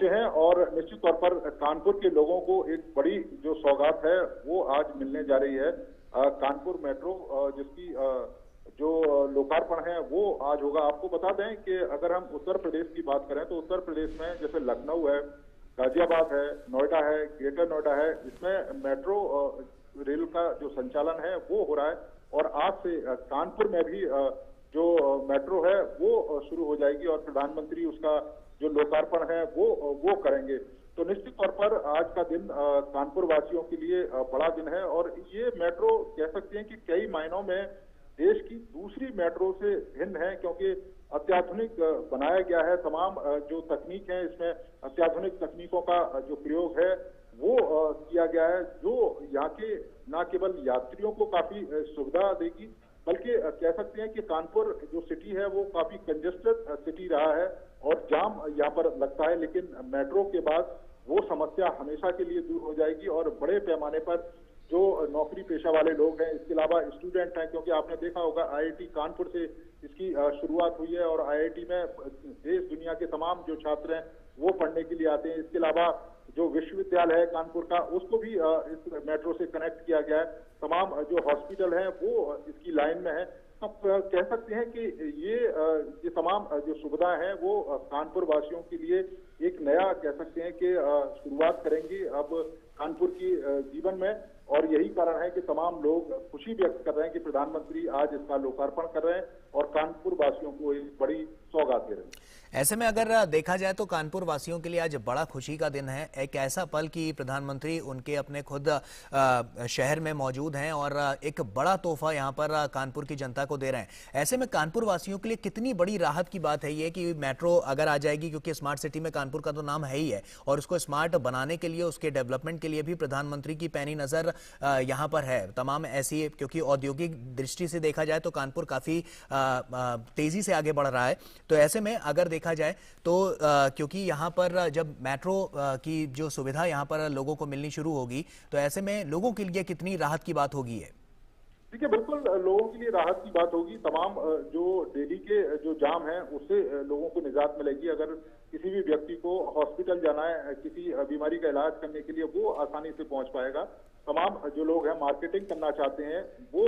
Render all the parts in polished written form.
पहुंचे हैं और निश्चित तौर पर कानपुर के लोगों को एक बड़ी जो सौगात है वो आज मिलने जा रही है। कानपुर मेट्रो जिसकी जो लोकार्पण है वो आज होगा। आपको बता दें कि अगर हम उत्तर प्रदेश की बात करें तो उत्तर प्रदेश में जैसे लखनऊ है, गाजियाबाद है, नोएडा है, ग्रेटर नोएडा है, इसमें मेट्रो रेल का जो संचालन है वो हो रहा है और आज से कानपुर में भी जो मेट्रो है वो शुरू हो जाएगी और प्रधानमंत्री उसका जो लोकार्पण है वो करेंगे। तो निश्चित तौर पर आज का दिन कानपुर वासियों के लिए बड़ा दिन है और ये मेट्रो कह सकते हैं कि कई मायनों में देश की दूसरी मेट्रो से भिन्न है, क्योंकि अत्याधुनिक बनाया गया है। तमाम जो तकनीक है इसमें अत्याधुनिक तकनीकों का जो प्रयोग है वो किया गया है, जो यहाँ के न केवल यात्रियों को काफी सुविधा देगी बल्कि कह सकते हैं कि कानपुर जो सिटी है वो काफी कंजेस्टेड सिटी रहा है और जाम यहाँ पर लगता है, लेकिन मेट्रो के बाद वो समस्या हमेशा के लिए दूर हो जाएगी और बड़े पैमाने पर जो नौकरी पेशा वाले लोग हैं, इसके अलावा स्टूडेंट हैं, क्योंकि आपने देखा होगा आईआईटी कानपुर से इसकी शुरुआत हुई है और आईआईटी में देश दुनिया के तमाम जो छात्र हैं वो पढ़ने के लिए आते हैं। इसके अलावा जो विश्वविद्यालय है कानपुर का उसको भी इस मेट्रो से कनेक्ट किया गया है। तमाम जो हॉस्पिटल हैं वो इसकी लाइन में है। तो कह सकते हैं कि ये तमाम जो सुविधाएं हैं वो कानपुर वासियों के लिए एक नया कह सकते हैं कि शुरुआत करेंगी अब कानपुर की जीवन में, और यही कारण है कि तमाम लोग खुशी व्यक्त कर रहे हैं कि प्रधानमंत्री आज इसका लोकार्पण कर रहे हैं और कानपुर वासियों को एक बड़ी सौगात दे रहे हैं। ऐसे में अगर देखा जाए तो कानपुर वासियों के लिए आज बड़ा खुशी का दिन है, एक ऐसा पल कि प्रधानमंत्री उनके अपने खुद शहर में मौजूद हैं और एक बड़ा तोहफा यहां पर कानपुर की जनता को दे रहे हैं। ऐसे में कानपुर वासियों के लिए कितनी बड़ी राहत की बात है ये कि मेट्रो अगर आ जाएगी, क्योंकि स्मार्ट सिटी में कानपुर का तो नाम है ही है और उसको स्मार्ट बनाने के लिए, उसके डेवलपमेंट के लिए भी प्रधानमंत्री की पैनी नजर यहाँ पर है। तमाम ऐसी, क्योंकि औद्योगिक दृष्टि से देखा जाए तो कानपुर काफी तेजी से आगे बढ़ रहा है। तो ऐसे में अगर देखा जाए तो क्योंकि यहाँ पर जब मेट्रो की जो सुविधा यहाँ पर लोगों को मिलनी शुरू होगी तो ऐसे में लोगों के लिए कितनी राहत की बात होगी। देखिए, बिल्कुल लोगों के लिए राहत की बात होगी। तमाम जो डेली के जो जाम है उससे लोगों को निजात मिलेगी। अगर किसी भी व्यक्ति को हॉस्पिटल जाना है, किसी बीमारी का इलाज करने के लिए, वो आसानी से पहुंच पाएगा। तमाम जो लोग हैं मार्केटिंग करना चाहते हैं वो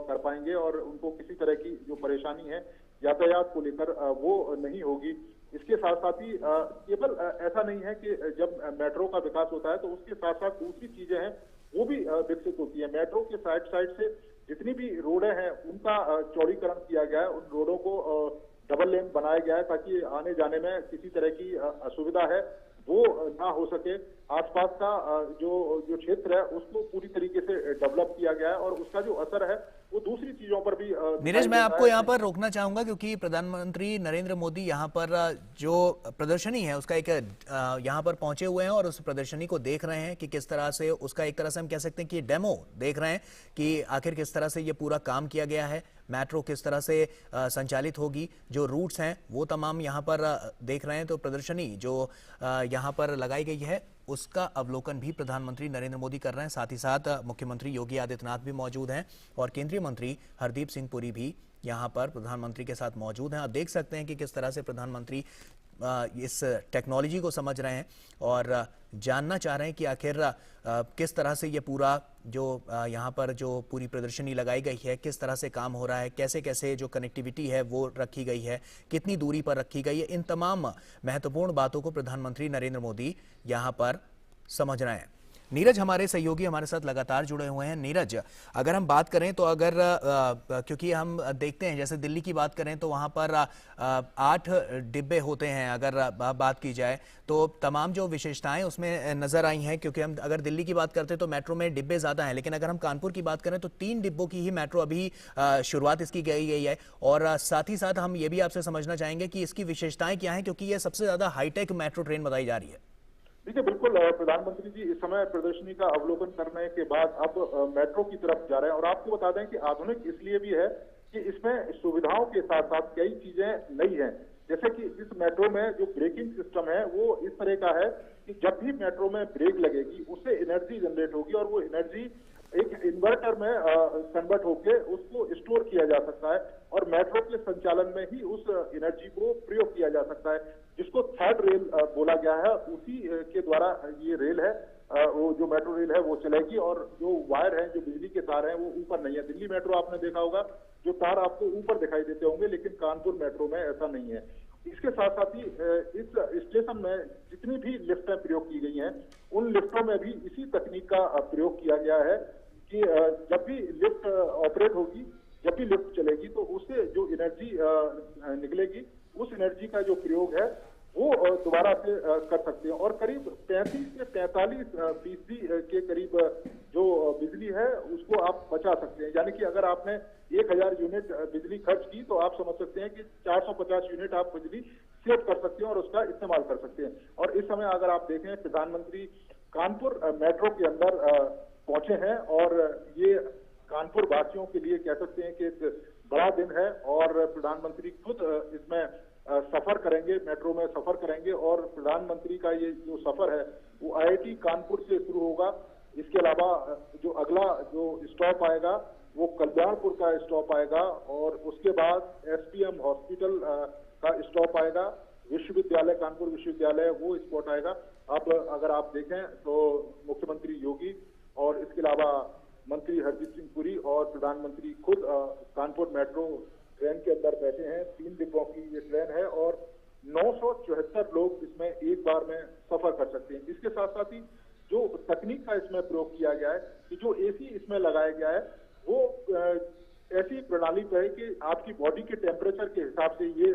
कर पाएंगे और उनको किसी तरह की जो परेशानी है यातायात को लेकर वो नहीं होगी। इसके साथ साथ ही केवल ऐसा नहीं है कि जब मेट्रो का विकास होता है तो उसके साथ साथ दूसरी चीजें हैं वो भी विकसित होती है। मेट्रो के साइड से जितनी भी रोडें हैं उनका चौड़ीकरण किया गया है। उन रोडों को डबल लेन बनाया गया है ताकि आने जाने में किसी तरह की असुविधा है वो ना हो सके। आसपास का जो क्षेत्र है उसको पूरी तरीके से डेवलप किया गया है और उसका जो असर है वो दूसरी चीजों पर भी। नीरज, मैं आपको यहाँ पर रोकना चाहूंगा क्योंकि प्रधानमंत्री नरेंद्र मोदी यहाँ पर जो प्रदर्शनी है उसका एक यहाँ पर पहुंचे हुए हैं और उस प्रदर्शनी को देख रहे हैं कि किस तरह से उसका, एक तरह से हम कह सकते हैं कि डेमो देख रहे हैं कि आखिर किस तरह से ये पूरा काम किया गया है, मेट्रो किस तरह से संचालित होगी, जो रूट्स हैं वो तमाम यहाँ पर देख रहे हैं। तो प्रदर्शनी जो यहाँ पर लगाई गई है उसका अवलोकन भी प्रधानमंत्री नरेंद्र मोदी कर रहे हैं। साथ ही साथ मुख्यमंत्री योगी आदित्यनाथ भी मौजूद हैं और केंद्रीय मंत्री हरदीप सिंह पुरी भी यहाँ पर प्रधानमंत्री के साथ मौजूद हैं। आप देख सकते हैं कि किस तरह से प्रधानमंत्री इस टेक्नोलॉजी को समझ रहे हैं और जानना चाह रहे हैं कि आखिर किस तरह से ये पूरा जो यहाँ पर जो पूरी प्रदर्शनी लगाई गई है किस तरह से काम हो रहा है, कैसे कैसे जो कनेक्टिविटी है वो रखी गई है, कितनी दूरी पर रखी गई है। इन तमाम महत्वपूर्ण बातों को प्रधानमंत्री नरेंद्र मोदी यहाँ पर समझ रहे हैं। नीरज हमारे सहयोगी हमारे साथ लगातार जुड़े हुए हैं। नीरज, अगर हम बात करें तो अगर क्योंकि हम देखते हैं जैसे दिल्ली की बात करें तो वहां पर 8 डिब्बे होते हैं, अगर बात की जाए तो तमाम जो विशेषताएं उसमें नजर आई हैं। क्योंकि हम अगर दिल्ली की बात करते हैं तो मेट्रो में डिब्बे ज्यादा हैं, लेकिन अगर हम कानपुर की बात करें तो 3 डिब्बों की ही मेट्रो अभी शुरुआत इसकी गई है। और साथ ही साथ हम ये भी आपसे समझना चाहेंगे कि इसकी विशेषताएं क्या हैं, क्योंकि ये सबसे ज्यादा हाईटेक मेट्रो ट्रेन बताई जा रही है। देखिए, बिल्कुल प्रधानमंत्री जी इस समय प्रदर्शनी का अवलोकन करने के बाद अब मेट्रो की तरफ जा रहे हैं और आपको बता दें कि आधुनिक इसलिए भी है कि इसमें सुविधाओं के साथ साथ कई चीजें नई हैं। जैसे कि इस मेट्रो में जो ब्रेकिंग सिस्टम है वो इस तरह का है कि जब भी मेट्रो में ब्रेक लगेगी उससे एनर्जी जनरेट होगी और वो एनर्जी एक इन्वर्टर में कन्वर्ट होके उसको स्टोर किया जा सकता है और मेट्रो के संचालन में ही उस एनर्जी को प्रयोग किया जा सकता है, जिसको थर्ड रेल बोला गया है। उसी के द्वारा ये रेल है, वो जो मेट्रो रेल है वो चलेगी और जो वायर है, जो बिजली के तार हैं वो ऊपर नहीं है। दिल्ली मेट्रो आपने देखा होगा, जो तार आपको ऊपर दिखाई देते होंगे, लेकिन कानपुर मेट्रो में ऐसा नहीं है। इसके साथ साथ ही इस स्टेशन में जितनी भी लिफ्टें प्रयोग की गई हैं, उन लिफ्टों में भी इसी तकनीक का प्रयोग किया गया है कि जब भी लिफ्ट ऑपरेट होगी, जब भी लिफ्ट चलेगी, तो उससे जो एनर्जी निकलेगी, उस एनर्जी का जो प्रयोग है वो दोबारा से कर सकते हैं और करीब 35 से 45% के करीब जो बिजली है उसको आप बचा सकते हैं। यानी कि अगर आपने 1000 यूनिट बिजली खर्च की, तो आप समझ सकते हैं कि 450 यूनिट आप बिजली सेव कर सकते हैं और उसका इस्तेमाल कर सकते हैं। और इस समय अगर आप देखें, प्रधानमंत्री कानपुर मेट्रो के अंदर पहुंचे हैं और ये कानपुर वासियों के लिए कह सकते हैं कि एक बड़ा दिन है और प्रधानमंत्री खुद इसमें सफर करेंगे, मेट्रो में सफर करेंगे और प्रधानमंत्री का ये जो सफर है वो IIT कानपुर से शुरू होगा। इसके अलावा जो अगला जो स्टॉप आएगा वो कल्याणपुर का स्टॉप आएगा और उसके बाद SPM हॉस्पिटल का स्टॉप आएगा, विश्वविद्यालय, कानपुर विश्वविद्यालय, वो स्पॉट आएगा। अब अगर आप देखें तो मुख्यमंत्री योगी और इसके अलावा मंत्री हरदीप सिंह पुरी और प्रधानमंत्री खुद कानपुर मेट्रो ट्रेन के अंदर बैठे हैं। 3 डिब्बों की ये ट्रेन है और 974 लोग इसमें एक बार में सफर कर सकते हैं। इसके साथ साथ ही जो तकनीक का इसमें प्रयोग किया गया है कि जो AC इसमें लगाया गया है वो ऐसी प्रणाली पे है कि आपकी बॉडी के टेम्परेचर के हिसाब से ये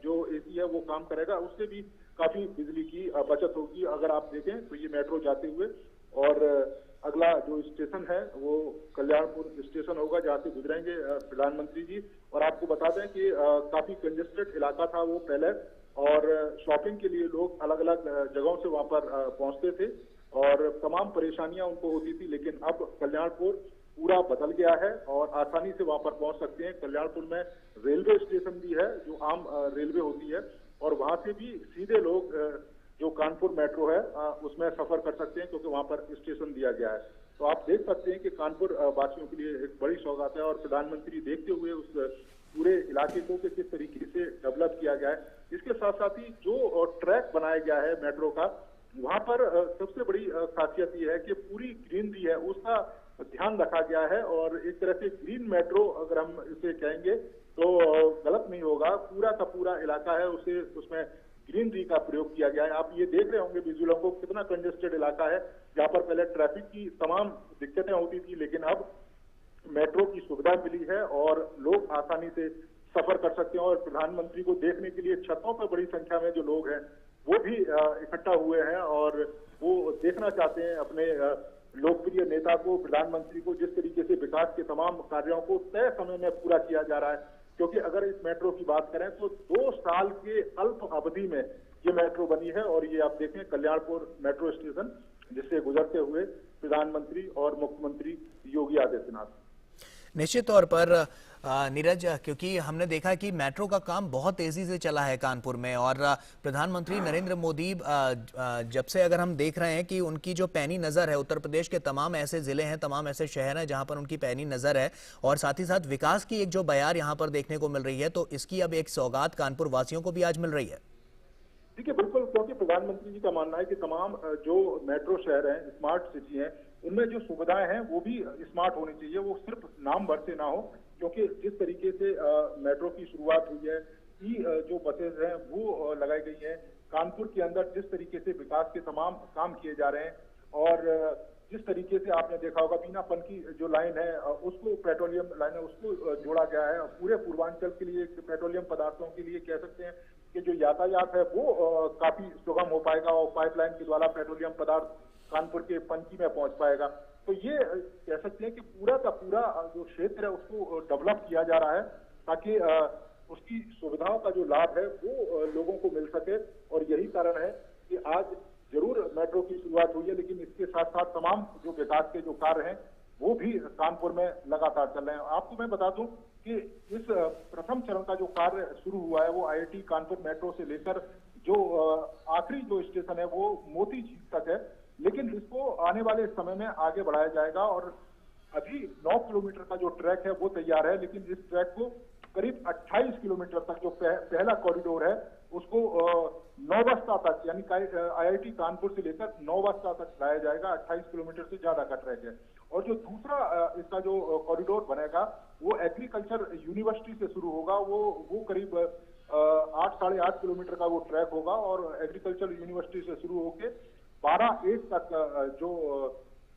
जो AC है वो काम करेगा, उससे भी काफी बिजली की बचत होगी। अगर आप देखें तो ये मेट्रो जाते हुए और अगला जो स्टेशन है वो कल्याणपुर स्टेशन होगा, जहाँ से गुजरेंगे प्रधानमंत्री जी। और आपको बता दें कि काफी कंजेस्टेड इलाका था वो पहले और शॉपिंग के लिए लोग अलग अलग जगहों से वहां पर पहुंचते थे और तमाम परेशानियां उनको होती थी, लेकिन अब कल्याणपुर पूरा बदल गया है और आसानी से वहां पर पहुंच सकते हैं। कल्याणपुर में रेलवे स्टेशन भी है, जो आम रेलवे होती है, और वहां से भी सीधे लोग जो कानपुर मेट्रो है उसमें सफर कर सकते हैं, क्योंकि वहां पर स्टेशन दिया गया है। तो आप देख सकते हैं कि कानपुर वासियों के लिए एक बड़ी सौगात है और प्रधानमंत्री देखते हुए उस पूरे इलाके को कि किस तरीके से डेवलप किया गया है। इसके साथ साथ ही जो ट्रैक बनाया गया है मेट्रो का, वहां पर सबसे बड़ी खासियत यह है कि पूरी ग्रीनरी है उसका ध्यान रखा गया है और एक तरह से ग्रीन मेट्रो अगर हम इसे कहेंगे तो गलत नहीं होगा। पूरा का पूरा इलाका है उसे उसमें ग्रीनरी का प्रयोग किया गया है। आप ये देख रहे होंगे विजुअलों को, कितना कंजेस्टेड इलाका है, जहाँ पर पहले ट्रैफिक की तमाम दिक्कतें होती थी, लेकिन अब मेट्रो की सुविधा मिली है और लोग आसानी से सफर कर सकते हैं। और प्रधानमंत्री को देखने के लिए छतों पर बड़ी संख्या में जो लोग हैं वो भी इकट्ठा हुए हैं और वो देखना चाहते हैं अपने लोकप्रिय नेता को, प्रधानमंत्री को, जिस तरीके से विकास के तमाम कार्यों को तय समय में पूरा किया जा रहा है। क्योंकि अगर इस मेट्रो की बात करें तो 2 साल के अल्प अवधि में ये मेट्रो बनी है और ये आप देखें कल्याणपुर मेट्रो स्टेशन, जिससे गुजरते हुए प्रधानमंत्री और मुख्यमंत्री योगी आदित्यनाथ। निश्चित तौर पर नीरज, क्योंकि हमने देखा कि मेट्रो का काम बहुत तेजी से चला है कानपुर में और प्रधानमंत्री नरेंद्र मोदी जब से अगर हम देख रहे हैं कि उनकी जो पैनी नज़र है, उत्तर प्रदेश के तमाम ऐसे ज़िले हैं, तमाम ऐसे शहर हैं जहां पर उनकी पैनी नज़र है और साथ ही साथ विकास की एक जो बयार यहां पर देखने को मिल रही है, तो इसकी अब एक सौगात कानपुर वासियों को भी आज मिल रही है। देखिए बिल्कुल, क्योंकि प्रधानमंत्री जी का मानना है कि तमाम जो मेट्रो शहर हैं, स्मार्ट सिटी हैं, उनमें जो सुविधाएं हैं वो भी स्मार्ट होनी चाहिए, वो सिर्फ नाम भर से ना हो। क्योंकि जिस तरीके से मेट्रो की शुरुआत हुई है, जो बसेज हैं वो लगाई गई हैं, कानपुर के अंदर जिस तरीके से विकास के तमाम काम किए जा रहे हैं और जिस तरीके से आपने देखा होगा बीनापन की जो लाइन है उसको पेट्रोलियम लाइन है उसको जोड़ा गया है। पूरे पूर्वांचल के लिए पेट्रोलियम पदार्थों के लिए कह सकते हैं कि जो यातायात है वो काफी सुगम हो पाएगा और पाइपलाइन के द्वारा पेट्रोलियम पदार्थ कानपुर के पनकी में पहुंच पाएगा। तो ये कह सकते हैं कि पूरा का पूरा जो क्षेत्र है उसको डेवलप किया जा रहा है ताकि उसकी सुविधाओं का जो लाभ है वो लोगों को मिल सके। और यही कारण है कि आज जरूर मेट्रो की शुरुआत हुई है, लेकिन इसके साथ साथ तमाम जो विकास के जो कार्य हैं वो भी कानपुर में लगातार चल रहे हैं। आपको मैं बता दूं कि इस प्रथम चरण का जो कार्य शुरू हुआ है वो IIT कानपुर मेट्रो से लेकर जो आखिरी जो स्टेशन है वो मोती झील तक है, लेकिन इसको आने वाले समय में आगे बढ़ाया जाएगा और अभी 9 किलोमीटर का जो ट्रैक है वो तैयार है, लेकिन इस ट्रैक को करीब 28 किलोमीटर तक जो पहला कॉरिडोर है उसको नौबस्ता तक, यानी IIT कानपुर से लेकर नौबस्ता तक लाया जाएगा। 28 किलोमीटर से ज्यादा का ट्रैक है। और जो दूसरा इसका जो कॉरिडोर बनेगा वो एग्रीकल्चर यूनिवर्सिटी से शुरू होगा। वो करीब 8-8.5 किलोमीटर का वो ट्रैक होगा और एग्रीकल्चर यूनिवर्सिटी से शुरू होके 12-8 तक जो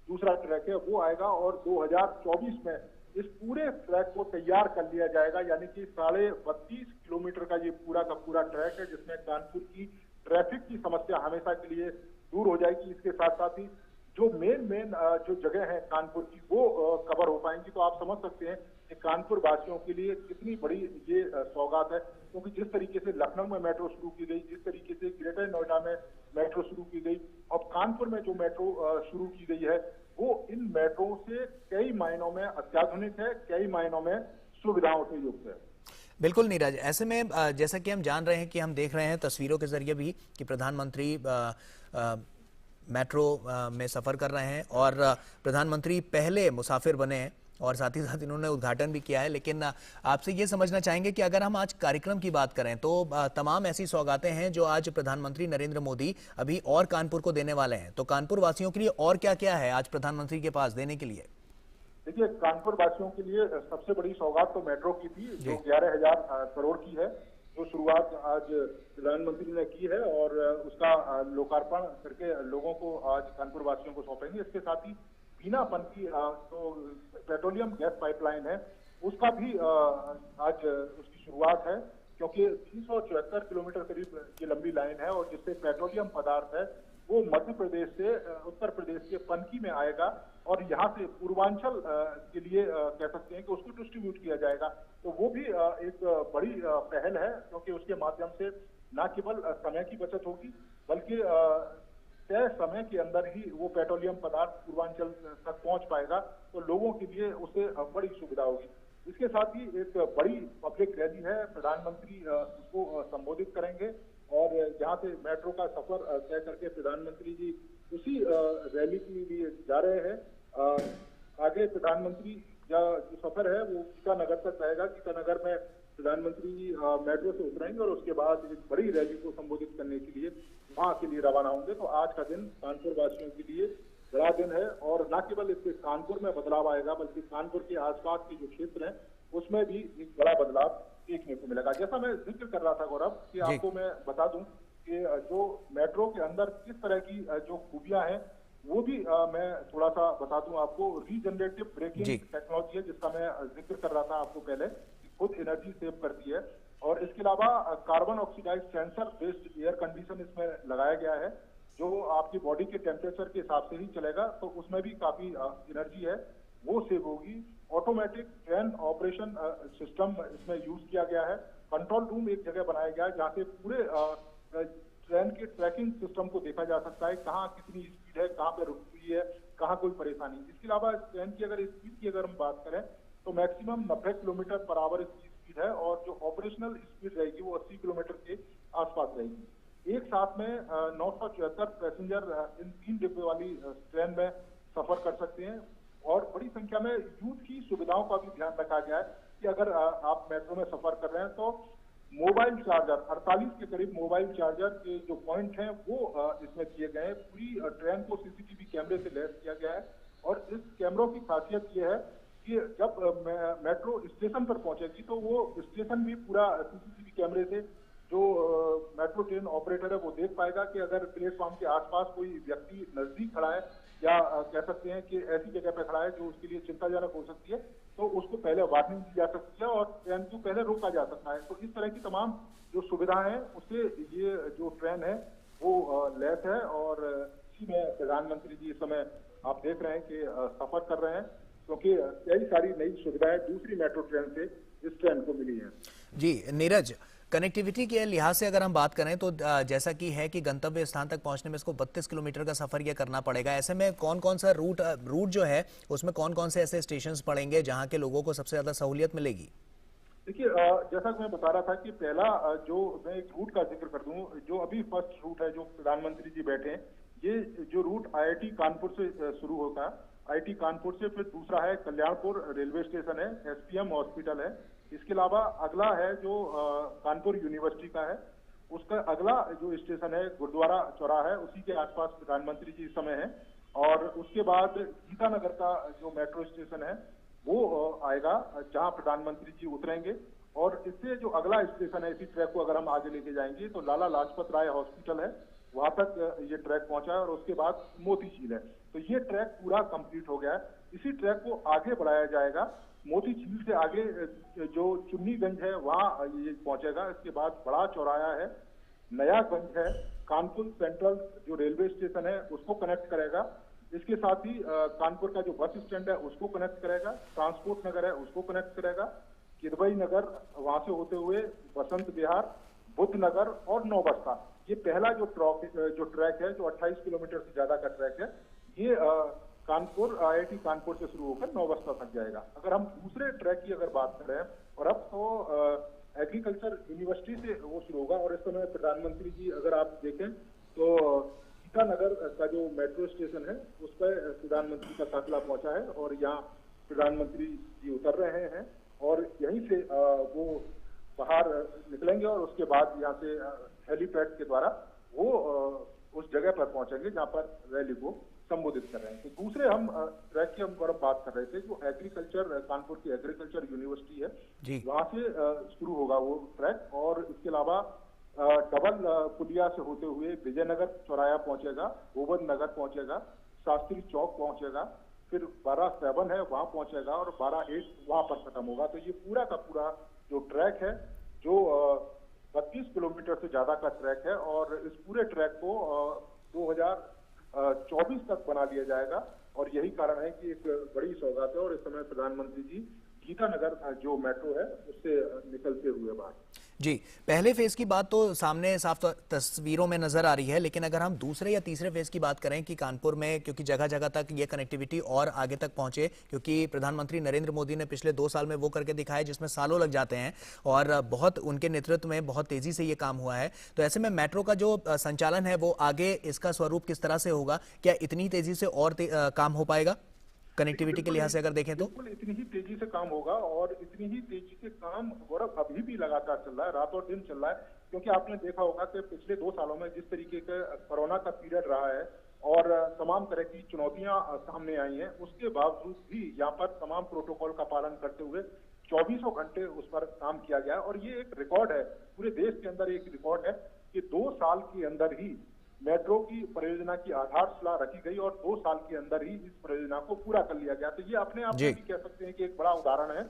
दूसरा ट्रैक है वो आएगा। और 2024 में इस पूरे ट्रैक को तैयार कर लिया जाएगा, यानी कि 32.5 किलोमीटर का ये पूरा का पूरा ट्रैक है, जिसमें कानपुर की ट्रैफिक की समस्या हमेशा के लिए दूर हो जाएगी। इसके साथ साथ ही जो मेन जो जगह है कानपुर की वो कवर हो पाएंगी। तो आप समझ सकते हैं कि कानपुर वासियों के लिए कितनी बड़ी ये सौगात है, क्योंकि जिस तरीके से लखनऊ में मेट्रो शुरू की गई, जिस तरीके से ग्रेटर नोएडा में मेट्रो शुरू की गई और कानपुर में जो मेट्रो शुरू की गई है वो इन मेट्रो से कई मायनों में अत्याधुनिक है, कई मायनों में सुविधाओं से युक्त है। बिल्कुल नीरज, ऐसे में जैसा कि हम जान रहे हैं कि हम देख रहे हैं तस्वीरों के जरिए भी कि प्रधानमंत्री मेट्रो में सफर कर रहे हैं और प्रधानमंत्री पहले मुसाफिर बने हैं और साथ ही साथ इन्होंने उद्घाटन भी किया है। लेकिन आपसे ये समझना चाहेंगे कि अगर हम आज कार्यक्रम की बात करें तो तमाम ऐसी सौगातें हैं जो आज प्रधानमंत्री नरेंद्र मोदी अभी और कानपुर को देने वाले हैं, तो कानपुर वासियों के लिए और क्या क्या है आज प्रधानमंत्री के पास देने के लिए? देखिए, कानपुर वासियों के लिए सबसे बड़ी सौगात तो मेट्रो की थी, जो 11,000 करोड़ की है, जो शुरुआत आज प्रधानमंत्री ने की है और उसका लोकार्पण करके लोगों को आज कानपुर वासियों को सौंपेंगे। इसके साथ ही बीनापन की जो पेट्रोलियम गैस पाइपलाइन है उसका भी आज उसकी शुरुआत है, क्योंकि 374 किलोमीटर करीब की लंबी लाइन है और जिससे पेट्रोलियम पदार्थ है वो मध्य प्रदेश से उत्तर प्रदेश के पनकी में आएगा और यहाँ से पूर्वांचल के लिए कह सकते हैं कि उसको डिस्ट्रीब्यूट किया जाएगा। तो वो भी एक बड़ी पहल है, क्योंकि उसके माध्यम से न केवल समय की बचत होगी बल्कि तय समय के अंदर ही वो पेट्रोलियम पदार्थ पूर्वांचल तक पहुंच पाएगा, तो लोगों के लिए उसे बड़ी सुविधा होगी। इसके साथ ही एक बड़ी पब्लिक रैली है, प्रधानमंत्री उसको संबोधित करेंगे और जहां से मेट्रो का सफर तय करके प्रधानमंत्री जी उसी रैली के लिए जा रहे हैं। आगे प्रधानमंत्री जो सफर है वो गीतानगर तक रहेगा। गीतानगर में प्रधानमंत्री जी मेट्रो से उतरेंगे और उसके बाद एक बड़ी रैली को संबोधित करने के लिए वहां के लिए रवाना होंगे। तो आज का दिन कानपुर वासियों के लिए बड़ा दिन है और न केवल इससे कानपुर में बदलाव आएगा बल्कि कानपुर के आसपास के जो क्षेत्र हैं उसमें भी एक बड़ा बदलाव देखने को मिलेगा। जैसा मैं जिक्र कर रहा था गौरव, कि आपको मैं बता दूं कि जो मेट्रो के अंदर किस तरह की जो खूबियां हैं वो भी मैं थोड़ा सा बता दूं आपको। रीजनरेटिव ब्रेकिंग टेक्नोलॉजी है जिसका मैं जिक्र कर रहा था आपको पहले, खुद एनर्जी सेव करती है। और इसके अलावा carbon oxidize sensor based air condition इसमें लगाया गया है, जो आपकी बॉडी के टेम्परेचर के हिसाब से ही चलेगा, तो उसमें भी काफी एनर्जी है वो सेव होगी। ऑटोमेटिक ट्रेन ऑपरेशन सिस्टम इसमें यूज किया गया है। कंट्रोल रूम एक जगह बनाया गया है जहाँ से पूरे ट्रेन के ट्रैकिंग सिस्टम को देखा जा सकता है, कहाँ कितनी स्पीड है, कहाँ पे रुकी हुई है, कहाँ कोई परेशानी। इसके अलावा ट्रेन की अगर स्पीड की अगर हम बात करें तो मैक्सिमम 90 किलोमीटर पर आवर इसकी स्पीड है और जो ऑपरेशनल स्पीड रहेगी वो 80 किलोमीटर के आसपास रहेगी। एक साथ में 974 पैसेंजर इन 3 डिब्बे वाली ट्रेन में सफर कर सकते हैं। और बड़ी संख्या में यूथ की सुविधाओं का भी ध्यान रखा गया है कि अगर आप मेट्रो में सफर कर रहे हैं तो मोबाइल चार्जर 48 के करीब मोबाइल चार्जर के जो पॉइंट हैं वो इसमें किए गए हैं। पूरी ट्रेन को सीसीटीवी कैमरे से लैस किया गया है और इस कैमरों की खासियत ये है कि जब मेट्रो स्टेशन पर पहुंचेगी तो वो स्टेशन भी पूरा सीसीटीवी कैमरे से जो मेट्रो ट्रेन ऑपरेटर है वो देख पाएगा कि अगर प्लेटफॉर्म के आसपास कोई व्यक्ति नजदीक खड़ा है या कह सकते हैं कि ऐसी जगह पर खड़ा है जो उसके लिए चिंताजनक हो सकती है, तो उसको पहले वार्निंग दी जा सकती है और ट्रेन को पहले रोका जा सकता है। तो इस तरह की तमाम जो सुविधाएं हैं उससे ये जो ट्रेन है वो लैस है और इसी में प्रधानमंत्री जी इस समय आप देख रहे हैं कि सफर कर रहे हैं, क्योंकि कई सारी नई सुविधाएं दूसरी मेट्रो ट्रेन से इस ट्रेन को मिली है। जी नीरज, कनेक्टिविटी के लिहाज से अगर हम बात करें तो जैसा कि है कि गंतव्य स्थान तक पहुंचने में इसको 32 किलोमीटर का सफर यह करना पड़ेगा। ऐसे में कौन कौन सा रूट जो है उसमें कौन कौन से ऐसे स्टेशंस पड़ेंगे जहां के लोगों को सबसे ज्यादा सहूलियत मिलेगी? देखिए, जैसा कि मैं बता रहा था कि पहला जो मैं एक रूट का जिक्र कर दूं, जो अभी फर्स्ट रूट है जो प्रधानमंत्री जी बैठे हैं, ये जो रूट IIT कानपुर से शुरू होता है आईटी कानपुर से, फिर दूसरा है कल्याणपुर रेलवे स्टेशन है, एसपीएम हॉस्पिटल है। इसके अलावा अगला है जो कानपुर यूनिवर्सिटी का है, उसका अगला जो स्टेशन है गुरुद्वारा चौराहा है, उसी के आसपास प्रधानमंत्री जी इस समय है। और उसके बाद गीतानगर का जो मेट्रो स्टेशन है वो आएगा, जहां प्रधानमंत्री जी उतरेंगे। और इससे जो अगला स्टेशन है, इसी ट्रैक को अगर हम आगे लेके जाएंगे तो लाला लाजपत राय हॉस्पिटल है, वहां तक ये ट्रैक पहुंचा है। और उसके बाद मोती झील है। तो ये ट्रैक पूरा कंप्लीट हो गया है। इसी ट्रैक को आगे बढ़ाया जाएगा, मोती झील से आगे जो चुन्नीगंज है वहां ये पहुंचेगा। इसके बाद बड़ा चौराया है, नयागंज है, कानपुर सेंट्रल जो रेलवे स्टेशन है उसको कनेक्ट करेगा। इसके साथ ही कानपुर का जो बस स्टैंड है उसको कनेक्ट करेगा, ट्रांसपोर्ट नगर है उसको कनेक्ट करेगा, किदवई नगर वहां से होते हुए बसंत विहार, बुद्ध नगर और नौबस्ता। ये पहला जो ट्रैक है, जो 28 किलोमीटर से ज्यादा का ट्रैक है, ये कानपुर आईआईटी कानपुर से शुरू होकर नौबस्ता तक जाएगा। अगर हम दूसरे ट्रैक की अगर बात करें, और अब तो एग्रीकल्चर यूनिवर्सिटी से वो शुरू होगा। और इस समय प्रधानमंत्री जी अगर आप देखें तो गीतानगर का जो मेट्रो स्टेशन है उस पर प्रधानमंत्री का काफिला पहुंचा है और यहाँ प्रधानमंत्री जी उतर रहे हैं और यहीं से वो बाहर निकलेंगे और उसके बाद यहाँ से हेलीपैड के द्वारा वो उस जगह पर पहुंचेंगे जहाँ पर रैली को संबोधित कर रहे हैं। तो दूसरे हम ट्रैक की हम गौरव बात कर रहे थे, जो एग्रीकल्चर कानपुर की एग्रीकल्चर यूनिवर्सिटी है वहां से शुरू होगा वो ट्रैक। और इसके अलावा डबल पुलिया से होते हुए विजयनगर चौराया पहुंचेगा, गोविंद नगर पहुंचेगा, शास्त्री चौक पहुंचेगा, फिर 12-7 है वहां पहुंचेगा और 12-8 वहां पर खत्म होगा। तो ये पूरा का पूरा जो ट्रैक है जो 32 किलोमीटर से ज्यादा का ट्रैक है और इस पूरे ट्रैक को 2024 तक बना लिया जाएगा। और यही कारण है कि एक बड़ी सौगात है। और इस समय प्रधानमंत्री जी गीतानगर जो मेट्रो है उससे निकलते हुए बाहर। जी, पहले फेज की बात तो सामने साफ तस्वीरों में नजर आ रही है, लेकिन अगर हम दूसरे या तीसरे फेज की बात करें कि कानपुर में क्योंकि जगह जगह तक ये कनेक्टिविटी और आगे तक पहुंचे, क्योंकि प्रधानमंत्री नरेंद्र मोदी ने पिछले 2 साल में वो करके दिखाया जिसमें सालों लग जाते हैं और बहुत उनके नेतृत्व में बहुत तेजी से ये काम हुआ है। तो ऐसे में मेट्रो का जो संचालन है वो आगे इसका स्वरूप किस तरह से होगा? क्या इतनी तेजी से और काम हो पाएगा कनेक्टिविटी के लिहाज से अगर देखें तो? बिल्कुल इतनी ही तेजी से काम होगा और इतनी ही तेजी से काम गौरव अभी भी लगातार चल रहा है, रात और दिन चल रहा है। क्योंकि आपने देखा होगा कि पिछले 2 सालों में जिस तरीके का कोरोना का पीरियड रहा है और तमाम तरह की चुनौतियां सामने आई हैं, उसके बावजूद भी यहाँ पर तमाम प्रोटोकॉल का पालन करते हुए 24 घंटे उस पर काम किया गया। और ये एक रिकॉर्ड है, पूरे देश के अंदर एक रिकॉर्ड है कि 2 साल के अंदर ही मेट्रो की परियोजना की आधारशिला रखी गई और 2 साल के अंदर ही इस परियोजना को पूरा कर लिया गया। तो ये अपने आप में भी कह सकते हैं कि एक बड़ा उदाहरण है।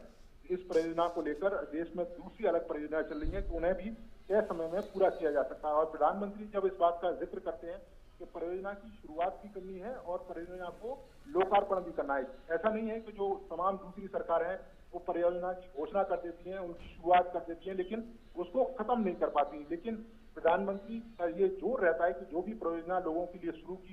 इस परियोजना को लेकर देश में दूसरी अलग परियोजनाएं चल रही हैं कि उन्हें भी तय समय में पूरा किया जा सकता है। और प्रधानमंत्री जब इस बात का जिक्र करते हैं कि परियोजना की शुरुआत भी करनी है और परियोजना को लोकार्पण भी करना है। ऐसा नहीं है कि जो तमाम दूसरी सरकारें हैं वो परियोजना की घोषणा कर देती हैं, उनकी शुरुआत कर देती हैं, लेकिन उसको खत्म नहीं कर पाती। लेकिन प्रधानमंत्री का ये जोर रहता है कि जो भी परियोजना लोगों के लिए शुरू की